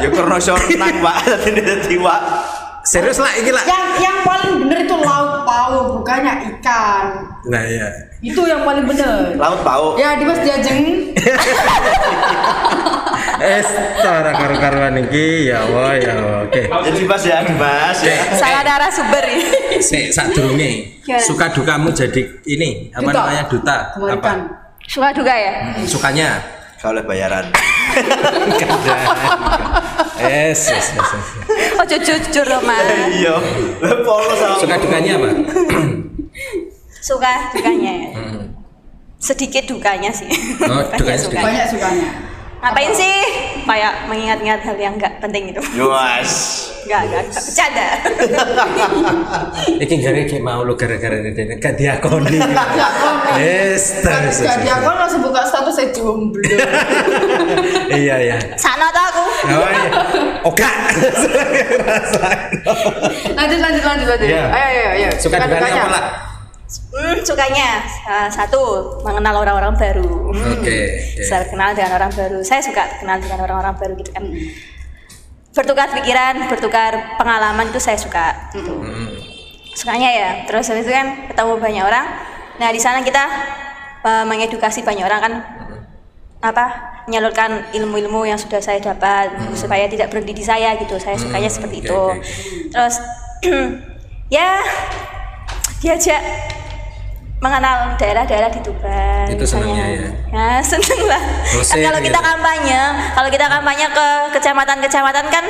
Ya karena iso renang, Pak. Dadi iwak. Serius lah iki lah. Yang paling bener itu laut pauk, bukannya ikan. Nah ya. Itu yang paling bener. Laut pauk. Ya Dimas Diajeng. Tara karo-karoan iki ya Allah ya Allah. Oke. Ya Dimas ya, Dimas ya. Salah narasumber ini. Sik sadurunge Gimana? suka dukamu jadi ini apa Duta. namanya duta apa? Kembalikan. Suka juga ya? Sukanya. Kalau bayaran. Yes. Oh jujur loh mas. Iya. Lah polos sama. Suka dukanya apa? Suka dukanya ya. Sedikit dukanya sih. Oh, Banyak dukanya sukanya. sedikit. Banyak sukanya. Ngapain sih? Kayak mengingat-ingat hal yang nggak penting itu. Yuas. Nggak bercanda. Iki gara-gara mau lu gara-gara ini gak diakoni. Yes, terus. Jadi aku langsung buka status saya jomblo. Iya. Sana tuh aku. Oh iya. Oke. Lanjut. Iya. Ayo. Suka dukanya apa lah? Sukanya satu mengenal orang-orang baru. Oke. Bisa kenal dengan orang baru. Saya suka kenal dengan orang-orang baru gitu kan. Bertukar pikiran, bertukar pengalaman itu saya suka. Gitu. Sukanya ya. Terus habis itu kan ketemu banyak orang. Nah di sana kita mengedukasi banyak orang kan, menyalurkan ilmu-ilmu yang sudah saya dapat supaya tidak berhenti di saya gitu. Saya sukanya seperti itu. Oke. Terus ya diajak mengenal daerah-daerah di Tuban. Itu senangnya ya? Ya seneng lah. Ngusir Kan gitu. kalau kita kampanye ke kecamatan-kecamatan kan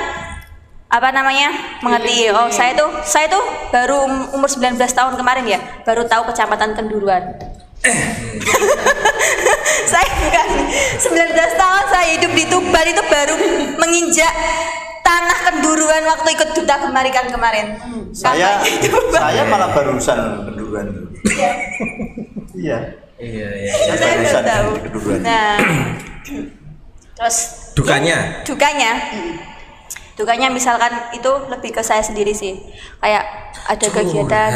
mengerti. Oh saya tuh baru umur 19 tahun kemarin ya, baru tahu kecamatan Kenduruan. Saya bukan 19 tahun saya hidup di Tuban itu baru menginjak tanah Kenduruan waktu ikut duta kemarikan kemarin. Saya Kampanye di Tuban. saya malah barusan Kenduruan. Iya. Iya. Saya Saya barusan baru tahu. Kenduruan. Nah, terus dukanya misalkan itu lebih ke saya sendiri sih, kayak ada kegiatan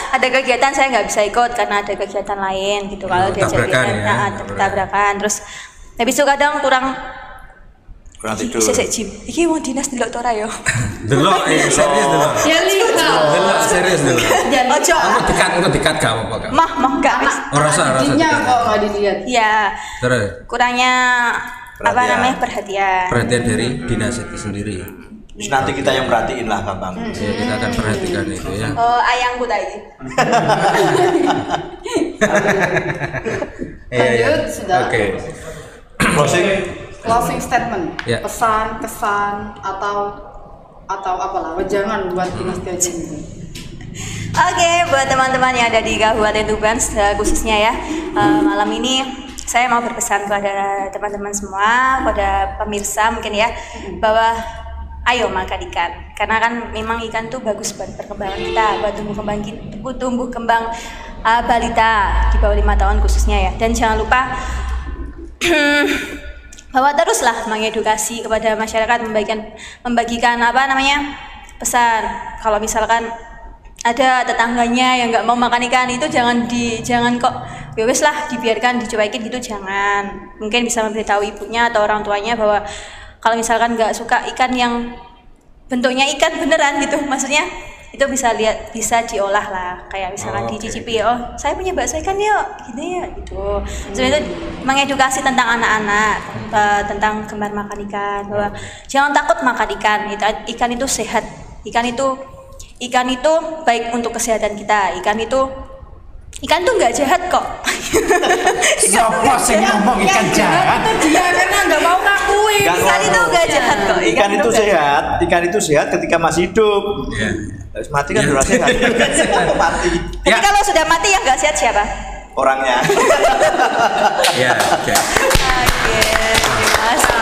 ada kegiatan saya nggak bisa ikut karena ada kegiatan lain gitu. Kalau diajak tabrakan kegiatan ya. tabrakan, terus habis itu kadang kurang tidur. sesek gym iki mau dinas delok tora yo. Delok serius delok. Ya lihat. Delok serius delok. Ojo Engko dikat gak apa-apa. mah enggak wis. Ora usah Jinnya dikat. kok nggak dilihat. Ya Terus kurangnya Perhatian. perhatian dari dinas itu sendiri. Terus nanti kita yang perhatiin lah gampang. Ya, kita akan perhatikan itu ya. ayangku tadi. Lanjut, sudah. Oke. Closing statement. Ya. Pesan, kesan atau apalah wejangan buat Dimas Diajeng. Oke, buat teman-teman yang ada di Kabupaten Tuban khususnya ya, malam ini saya mau berpesan kepada teman-teman semua, kepada pemirsa mungkin ya, bahwa ayo makan ikan, karena kan memang ikan tuh bagus buat perkembangan kita, buat tumbuh kembang balita di bawah 5 tahun khususnya ya. Dan jangan lupa bahwa teruslah mengedukasi kepada masyarakat, membagikan pesan kalau misalkan ada tetangganya yang nggak mau makan ikan itu jangan kok ya wes lah dibiarkan dicuekin gitu, jangan. Mungkin bisa memberitahu ibunya atau orang tuanya bahwa kalau misalkan nggak suka ikan yang bentuknya ikan beneran gitu, maksudnya itu bisa diolah lah, kayak misalkan dicicipi, oh saya punya bakso ikan yuk gini ya gitu. Sebenarnya itu mengedukasi tentang anak-anak tentang gemar makan ikan, bahwa jangan takut makan ikan. Ikan itu sehat, ikan itu baik untuk kesehatan kita. Ikan tuh nggak jahat kok. Siapa sih ngomong ikan jahat? Itu dia karena nggak mau ngakuin. Ikan itu nggak jahat kok. Ikan itu sehat ketika masih hidup. Harus mati kan udah sehat. Mati. Tapi kalau sudah mati yang nggak sehat siapa? Orangnya. Ya, oke. Oke, terima kasih.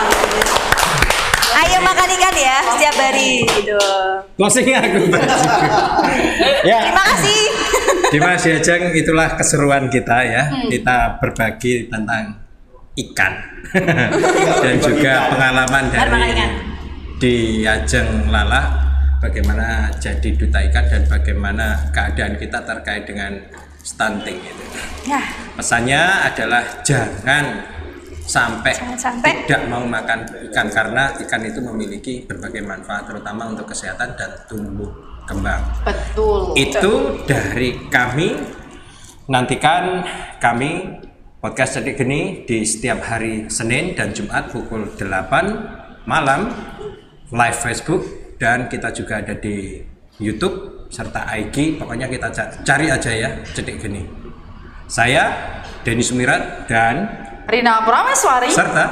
Ayo makan ikan ya setiap hari gitu. Closing aku. Ya. Terima kasih. Dimas Yajeng, itulah keseruan kita ya. Kita berbagi tentang ikan dan juga pengalaman dari di Yajeng Lala, bagaimana jadi duta ikan dan bagaimana keadaan kita terkait dengan stunting itu. Ya. Pesannya adalah jangan sampai tidak mau makan ikan, karena ikan itu memiliki berbagai manfaat terutama untuk kesehatan dan tumbuh kembang. Betul. Itu dari kami. Nantikan kami podcast Cedik Geni di setiap hari Senin dan Jumat pukul 8 malam live Facebook, dan kita juga ada di YouTube serta IG. Pokoknya kita cari aja ya Cedik Geni. Saya Denny Sumirat dan Rina Prameswari serta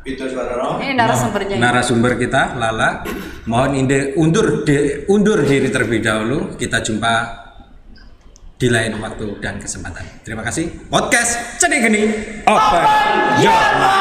Itu suara ini narasumbernya. narasumber kita Lala. Mohon undur diri terlebih dahulu. Kita jumpa di lain waktu dan kesempatan. Terima kasih. Podcast Cedik Geni. Open your mind.